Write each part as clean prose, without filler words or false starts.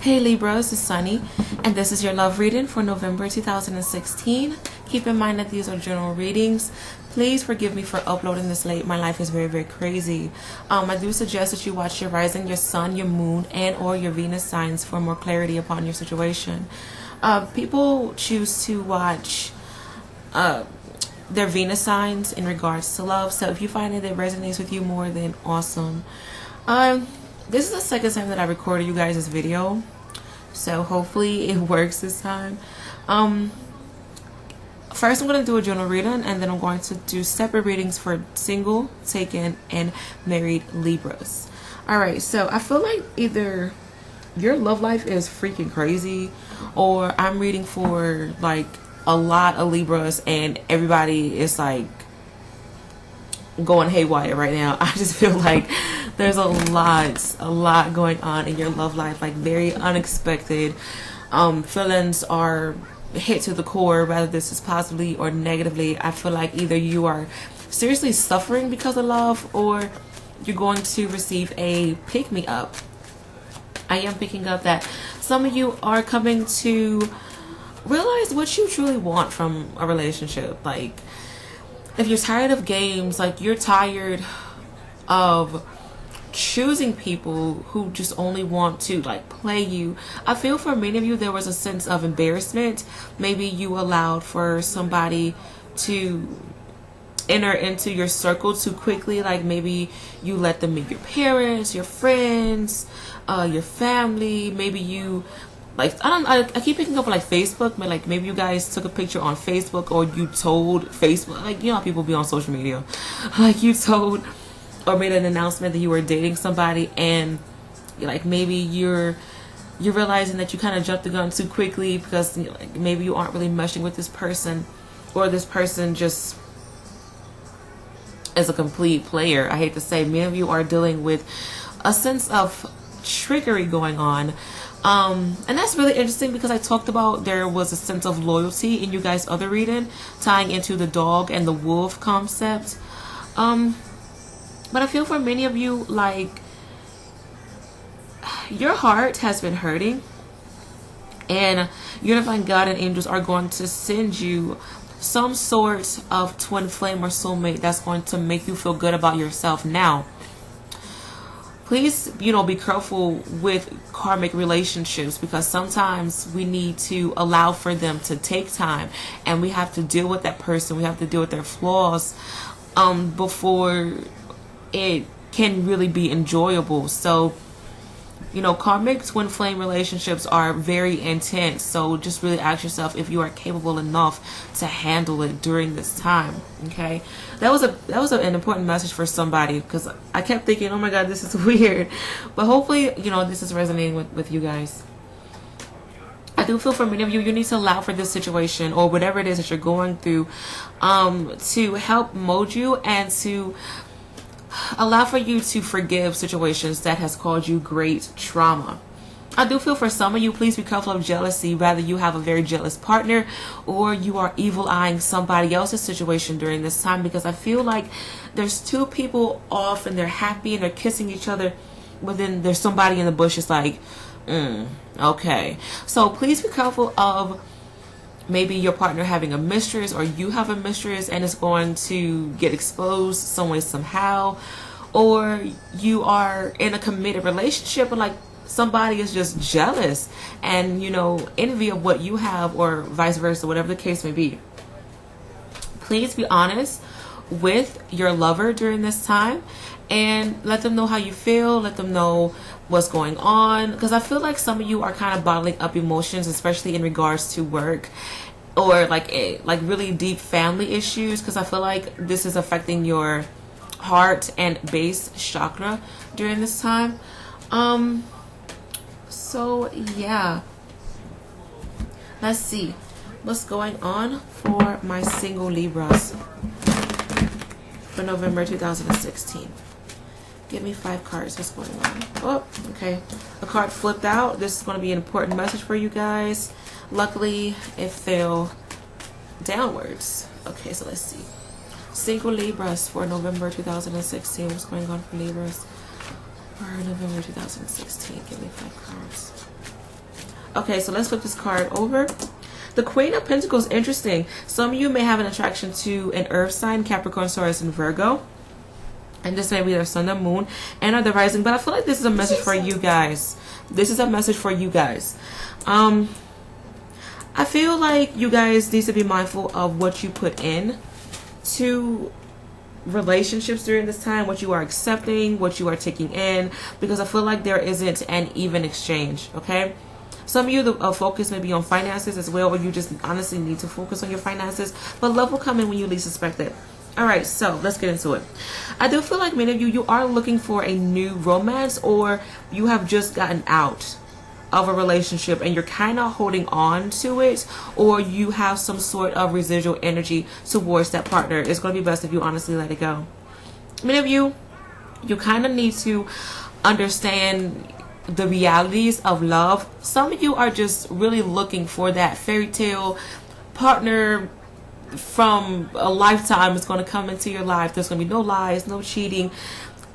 Hey Libra, this is Sunny, and this is your love reading for November 2016. Keep in mind that these are general readings. Please forgive me for uploading this late. My life is very crazy. I do suggest that you watch your rising, your sun, your moon, and or your Venus signs for more clarity upon your situation. People choose to watch their Venus signs in regards to love. So if you find that it resonates with you more, then awesome. This is the second time that I recorded you guys this video, so hopefully it works this time. First I'm going to do a general reading, and then I'm going to do separate readings for single, taken, and married Libras. Alright, so I feel like either your love life is freaking crazy, or I'm reading for like a lot of Libras and everybody is like going haywire right now. I just feel like there's a lot going on in your love life, like very unexpected. Feelings are hit to the core, whether this is positively or negatively. I feel like either you are seriously suffering because of love, or you're going to receive a pick-me-up. I am picking up that some of you are coming to realize what you truly want from a relationship. Like, if you're tired of games, like you're tired of choosing people who just only want to like play you. I feel for many of you there was a sense of embarrassment. Maybe you allowed for somebody to enter into your circle too quickly. Like maybe you let them meet your parents, your friends, your family. Maybe you like, I keep picking up like Facebook, but like maybe you guys took a picture on Facebook, or you told Facebook, like, you know how people be on social media, like you told or made an announcement that you were dating somebody, and like maybe you're realizing that you kind of jumped the gun too quickly because, you know, like maybe you aren't really meshing with this person, or this person just is a complete player. I hate to say, many of you are dealing with a sense of trickery going on. And that's really interesting because I talked about there was a sense of loyalty in you guys' other reading, tying into the dog and the wolf concept. But I feel for many of you, like, your heart has been hurting, and unifying God and angels are going to send you some sort of twin flame or soulmate that's going to make you feel good about yourself. Now, please, be careful with karmic relationships, because sometimes we need to allow for them to take time, and we have to deal with that person. We have to deal with their flaws before it can really be enjoyable. So, karmic twin flame relationships are very intense. So just really ask yourself if you are capable enough to handle it during this time. Okay, that was an important message for somebody, because I kept thinking, oh my god, this is weird, but hopefully this is resonating with you guys. I do feel for many of you, you need to allow for this situation or whatever it is that you're going through to help mold you, and to allow for you to forgive situations that has caused you great trauma. I do feel for some of you, please be careful of jealousy. Whether you have a very jealous partner, or you are evil eyeing somebody else's situation during this time, because I feel like there's two people off and they're happy and they're kissing each other, but then there's somebody in the bushes like, okay. So please be careful of maybe your partner having a mistress, or you have a mistress and it's going to get exposed some way somehow, or you are in a committed relationship and like somebody is just jealous and envy of what you have, or vice versa, whatever the case may be. Please be honest with your lover during this time and let them know how you feel. Let them know what's going on, because I feel like some of you are kind of bottling up emotions, especially in regards to work, or like really deep family issues, because I feel like this is affecting your heart and base chakra during this time. So yeah, let's see what's going on for my single Libras for November 2016. Give me 5 cards. What's going on? Oh, okay. A card flipped out. This is going to be an important message for you guys. Luckily, it fell downwards. Okay, so let's see. Single Libras for November 2016. What's going on for Libras for November 2016? Give me 5 cards. Okay, so let's flip this card over. The Queen of Pentacles, interesting. Some of you may have an attraction to an earth sign, Capricorn, Taurus, and Virgo. And this may be their sun, the moon, and or the rising. But I feel like this is a message for you guys. This is a message for you guys. I feel like you guys need to be mindful of what you put in to relationships during this time, what you are accepting, what you are taking in, because I feel like there isn't an even exchange. Okay, some of you, the focus may be on finances as well, or you just honestly need to focus on your finances, but love will come in when you least expect it. All right, so let's get into it. I do feel like many of you are looking for a new romance, or you have just gotten out of a relationship and you're kind of holding on to it, or you have some sort of residual energy towards that partner. It's going to be best if you honestly let it go. Many of you kind of need to understand the realities of love. Some of you are just really looking for that fairy tale partner from a lifetime. Is going to come into your life. There's going to be no lies, no cheating,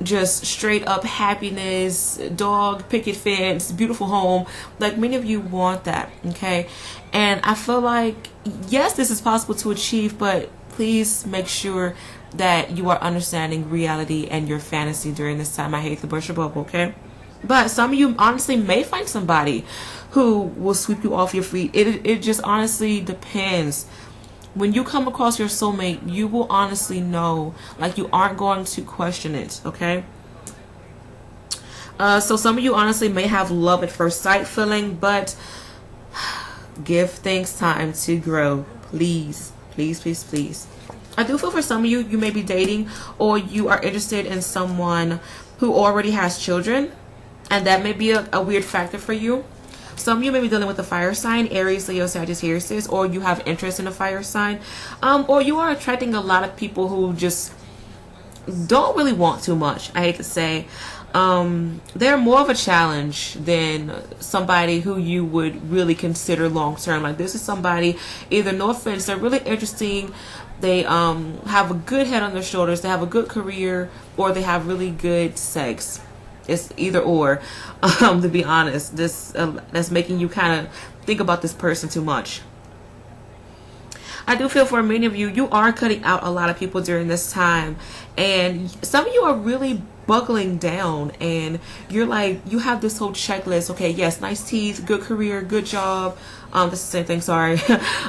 just straight up happiness, dog, picket fence, beautiful home. Like, many of you want that, okay? And I feel like, yes, this is possible to achieve, but please make sure that you are understanding reality and your fantasy during this time. I hate to burst your bubble, okay? But some of you honestly may find somebody who will sweep you off your feet. It just honestly depends. When you come across your soulmate, you will honestly know. Like, you aren't going to question it, okay? So some of you honestly may have love at first sight feeling, but give things time to grow. Please, please, please, please. I do feel for some of you, you may be dating, or you are interested in someone who already has children, and that may be a weird factor for you. Some of you may be dealing with a fire sign, Aries, Leo, Sagittarius, or you have interest in a fire sign, or you are attracting a lot of people who just don't really want too much. I hate to say, they're more of a challenge than somebody who you would really consider long term. Like, this is somebody, either, no offense, they're really interesting, they have a good head on their shoulders, they have a good career, or they have really good sex. It's either or, to be honest. This that's making you kind of think about this person too much. I do feel for many of you, you are cutting out a lot of people during this time, and some of you are really buckling down, and you're like, you have this whole checklist. Okay, yes, nice teeth, good career, good job. That's the same thing. Sorry,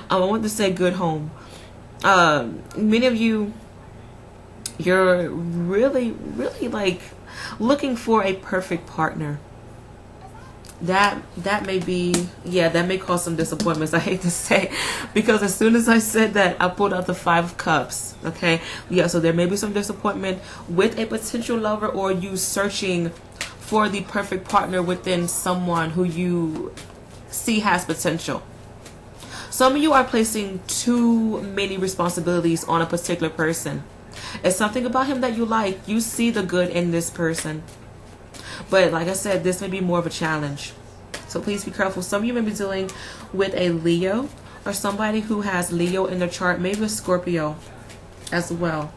I wanted to say good home. Many of you, you're really, really like looking for a perfect partner. That may be, yeah, that may cause some disappointments, I hate to say, because as soon as I said that, I pulled out the 5 of Cups. Okay, yeah, so there may be some disappointment with a potential lover, or you searching for the perfect partner within someone who you see has potential. Some of you are placing too many responsibilities on a particular person. It's something about him that you like. You see the good in this person. But like I said, this may be more of a challenge. So please be careful. Some of you may be dealing with a Leo, or somebody who has Leo in their chart. Maybe a Scorpio as well.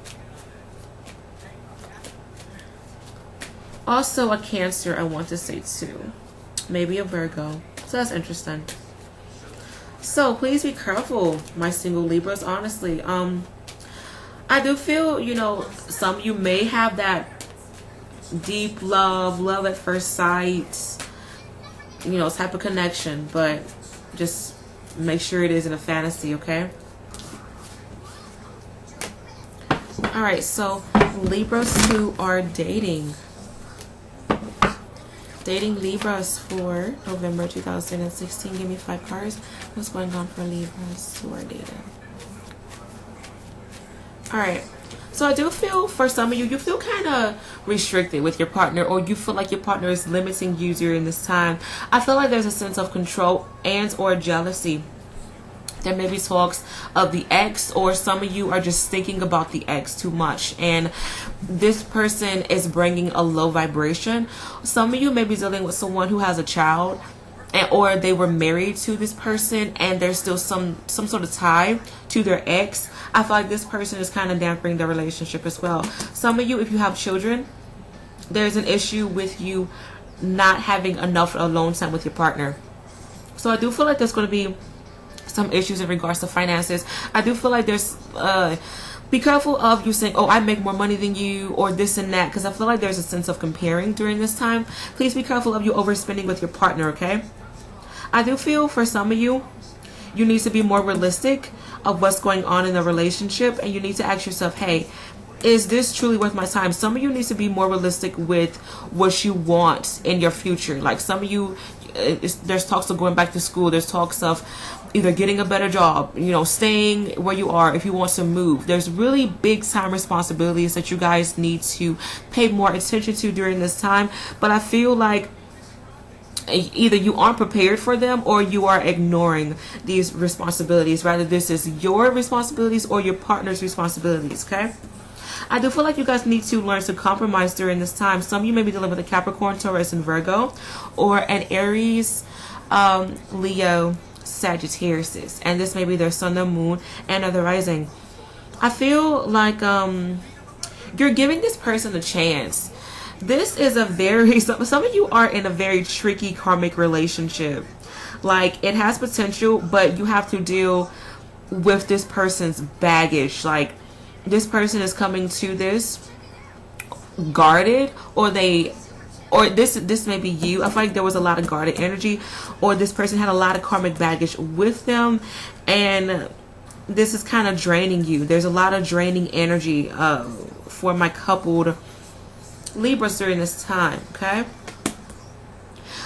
Also a Cancer, I want to say too. Maybe a Virgo. So that's interesting. So please be careful, my single Libras, honestly. I do feel, you know, some of you may have that deep love at first sight, you know, type of connection, but just make sure it isn't a fantasy, okay? Alright, so Libras who are dating Libras for November 2016. Give me 5 cards. What's going on for Libras who are dating? Alright, so I do feel for some of you, you feel kind of restricted with your partner, or you feel like your partner is limiting you during this time. I feel like there's a sense of control and or jealousy. There may be talks of the ex, or some of you are just thinking about the ex too much, and this person is bringing a low vibration. Some of you may be dealing with someone who has a child, and or they were married to this person and there's still some sort of tie to their ex. I feel like this person is kind of dampening the relationship as well. Some of you, if you have children, there's an issue with you not having enough alone time with your partner. So I do feel like there's going to be some issues in regards to finances. I do feel like there's be careful of you saying, oh, I make more money than you, or this and that, because I feel like there's a sense of comparing during this time. Please be careful of you overspending with your partner, okay? I do feel for some of you, you need to be more realistic of what's going on in the relationship, and you need to ask yourself, hey, is this truly worth my time? Some of you need to be more realistic with what you want in your future. Like some of you, there's talks of going back to school. There's talks of either getting a better job, you know, staying where you are if you want to move. There's really big time responsibilities that you guys need to pay more attention to during this time. But I feel like either you aren't prepared for them or you are ignoring these responsibilities. Rather, this is your responsibilities or your partner's responsibilities, okay? I do feel like you guys need to learn to compromise during this time. Some of you may be dealing with a Capricorn, Taurus, and Virgo, or an Aries, Leo, Sagittarius, and this may be their sun, their moon, and their rising. I feel like you're giving this person a chance. This is a very, some of you are in a very tricky karmic relationship. Like, it has potential, but you have to deal with this person's baggage. Like, this person is coming to this guarded, or this may be you. I feel like there was a lot of guarded energy, or this person had a lot of karmic baggage with them, and this is kind of draining you. There's a lot of draining energy for my coupled Libras during this time, okay?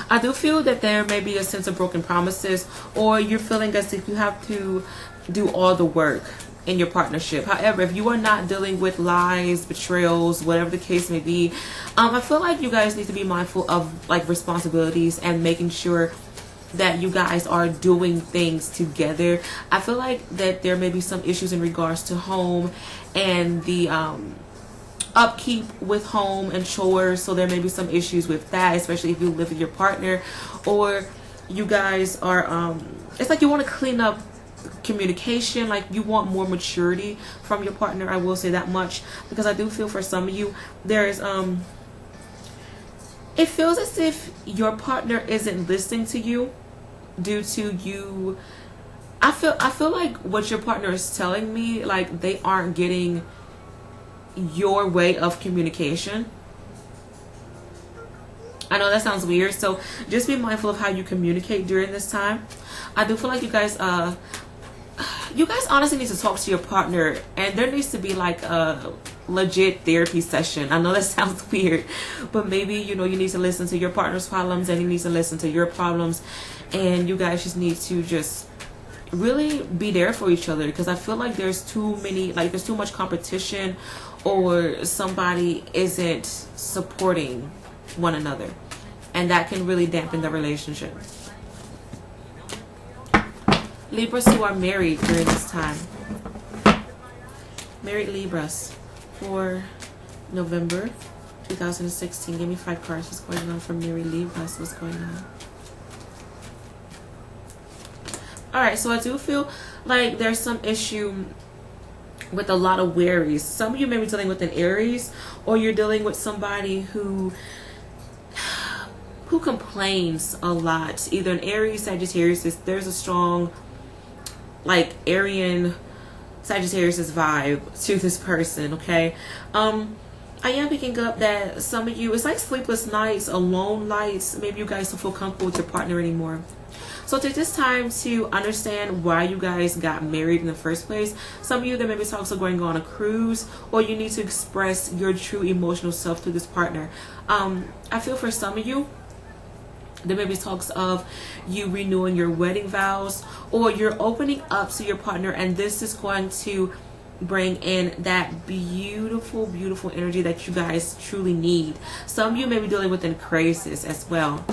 I do feel that there may be a sense of broken promises, or you're feeling as if you have to do all the work in your partnership. However, if you are not dealing with lies, betrayals, whatever the case may be, I feel like you guys need to be mindful of like responsibilities and making sure that you guys are doing things together. I feel like that there may be some issues in regards to home and the upkeep with home and chores, so there may be some issues with that, especially if you live with your partner, or you guys are it's like you want to clean up communication, like you want more maturity from your partner. I will say that much, because I do feel for some of you there's it feels as if your partner isn't listening to you due to you. I feel like what your partner is telling me, like they aren't getting your way of communication. I know that sounds weird, so just be mindful of how you communicate during this time. I do feel like you guys honestly need to talk to your partner, and there needs to be like a legit therapy session. I know that sounds weird, but maybe, you know, you need to listen to your partner's problems and he needs to listen to your problems, and you guys just need to just really be there for each other, because I feel like there's too much competition, or somebody isn't supporting one another, and that can really dampen the relationship. Libras who are married during this time. Married Libras for November 2016. Give me 5 cards. What's going on for married Libras? What's going on? Alright, so I do feel like there's some issue with a lot of worries. Some of you may be dealing with an Aries, or you're dealing with somebody who complains a lot. Either an Aries, Sagittarius. There's a strong like Aryan Sagittarius vibe to this person, okay? I am picking up that some of you, it's like sleepless nights, alone nights. Maybe you guys don't feel comfortable with your partner anymore. So take this time to understand why you guys got married in the first place. Some of you, there may be talks of going on a cruise, or you need to express your true emotional self to this partner. I feel for some of you, there may be talks of you renewing your wedding vows, or you're opening up to your partner, and this is going to bring in that beautiful, beautiful energy that you guys truly need. Some of you may be dealing with a crisis as well.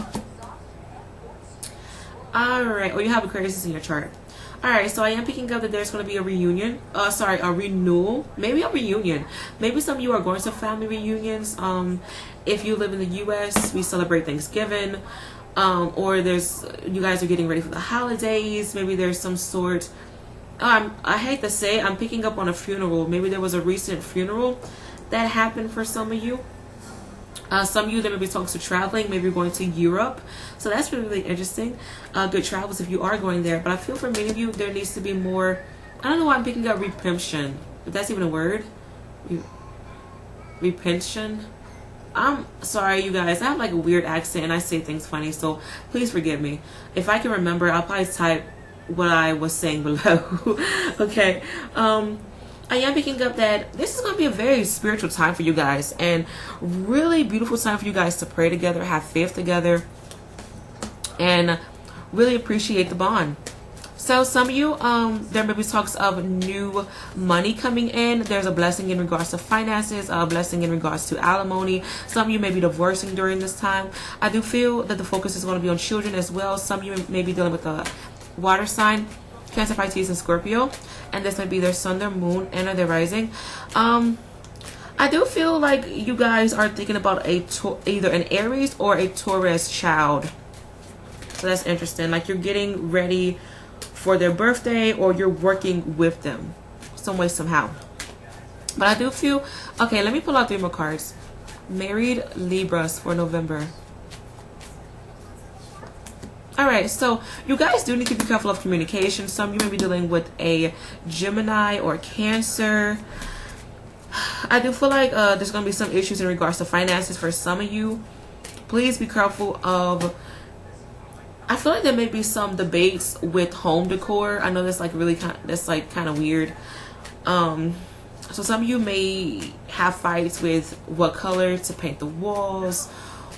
Alright, or you have a crisis in your chart. Alright, so I am picking up that there's going to be a reunion. A renewal. Maybe a reunion. Maybe some of you are going to family reunions. If you live in the U.S., we celebrate Thanksgiving. Or you guys are getting ready for the holidays. Maybe there's some sort, I hate to say, I'm picking up on a funeral. Maybe there was a recent funeral that happened for some of you. Some of you, there may be talks of traveling, maybe you're going to Europe. So that's really, really interesting. Good travels if you are going there. But I feel for many of you, there needs to be more, I don't know why I'm picking up repentance. If that's even a word. Repentance. I'm sorry, you guys. I have like a weird accent and I say things funny. So please forgive me. If I can remember, I'll probably type what I was saying below. Okay. I am picking up that this is going to be a very spiritual time for you guys, and really beautiful time for you guys to pray together, have faith together, and really appreciate the bond. So some of you, there may be talks of new money coming in. There's a blessing in regards to finances, a blessing in regards to alimony. Some of you may be divorcing during this time. I do feel that the focus is going to be on children as well. Some of you may be dealing with a water sign, Cancer, Pisces, and Scorpio, and this might be their sun, their moon, and their rising. I do feel like you guys are thinking about either an Aries or a Taurus child. So that's interesting. Like you're getting ready for their birthday, or you're working with them some way, somehow. But I do feel, okay, let me pull out 3 more cards. Married Libras for November. Alright, so you guys do need to be careful of communication. Some of you may be dealing with a Gemini or Cancer. I do feel like there's going to be some issues in regards to finances for some of you. Please be careful of, I feel like there may be some debates with home decor. I know that's like really kind of weird. So some of you may have fights with what color to paint the walls,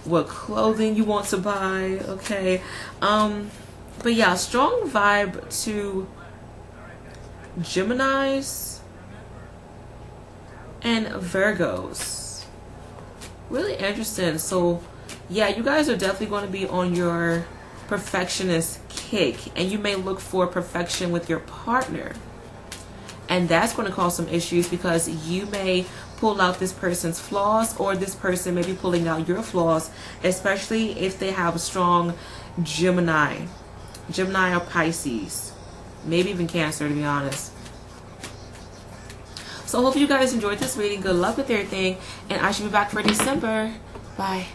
what clothing you want to buy. Okay. But yeah, strong vibe to Geminis and Virgos. Really interesting. So yeah, you guys are definitely going to be on your perfectionist kick, and you may look for perfection with your partner, and that's going to cause some issues because you may pull out this person's flaws, or this person may be pulling out your flaws, especially if they have a strong Gemini or Pisces, maybe even Cancer, to be honest. So I hope you guys enjoyed this reading. Good luck with everything, and I should be back for December. Bye.